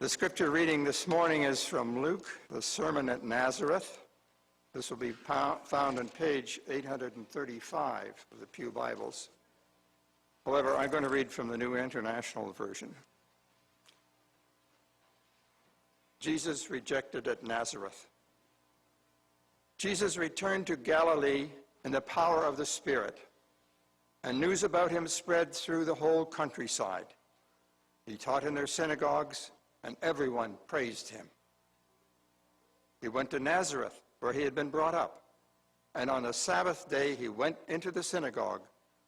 The scripture reading this morning is from Luke, the sermon at Nazareth. This will be found on page 835 of the Pew Bibles. However, I'm going to read from the New International Version. Jesus rejected at Nazareth. Jesus returned to Galilee in the power of the Spirit, and news about him spread through the whole countryside. He taught in their synagogues, and everyone praised him. He went to Nazareth, where he had been brought up, and on the Sabbath day he went into the synagogue,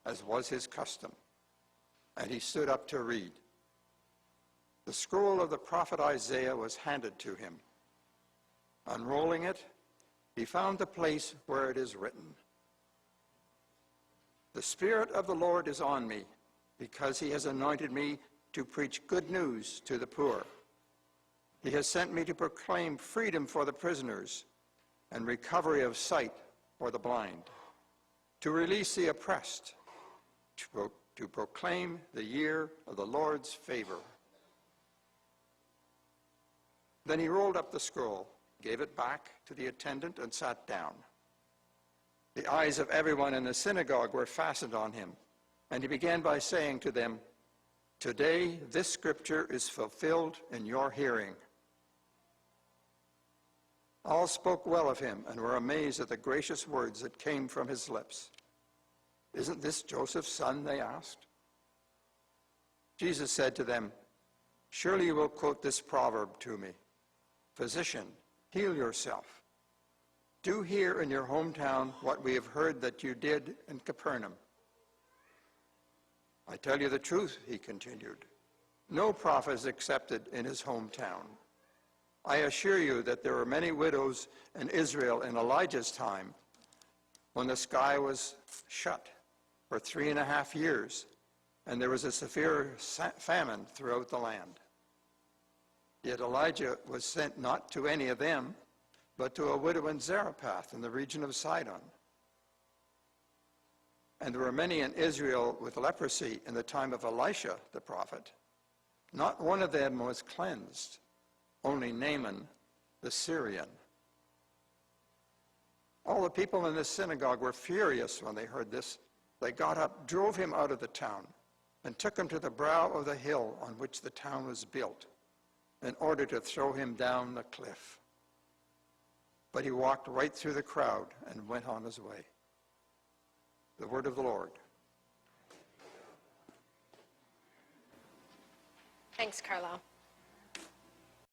as was his custom, and he stood up to read. The scroll of the prophet Isaiah was handed to him. Unrolling it, he found the place where it is written, "The Spirit of the Lord is on me, because he has anointed me to preach good news to the poor. He has sent me to proclaim freedom for the prisoners and recovery of sight for the blind, to release the oppressed, to proclaim the year of the Lord's favor." Then he rolled up the scroll, gave it back to the attendant, and sat down. The eyes of everyone in the synagogue were fastened on him, and he began by saying to them, "Today this scripture is fulfilled in your hearing." All spoke well of him and were amazed at the gracious words that came from his lips. "Isn't this Joseph's son?" they asked. Jesus said to them, "Surely you will quote this proverb to me, 'Physician, heal yourself. Do here in your hometown what we have heard that you did in Capernaum.' I tell you the truth," he continued, "no prophet is accepted in his hometown. I assure you that there were many widows in Israel in Elijah's time, when the sky was shut for 3.5 years, and there was a severe famine throughout the land. Yet Elijah was sent not to any of them, but to a widow in Zarephath in the region of Sidon. And there were many in Israel with leprosy in the time of Elisha the prophet. Not one of them was cleansed, only Naaman the Syrian." All the people in the synagogue were furious when they heard this. They got up, drove him out of the town, and took him to the brow of the hill on which the town was built, in order to throw him down the cliff. But he walked right through the crowd and went on his way. The word of the Lord. Thanks, Carlyle.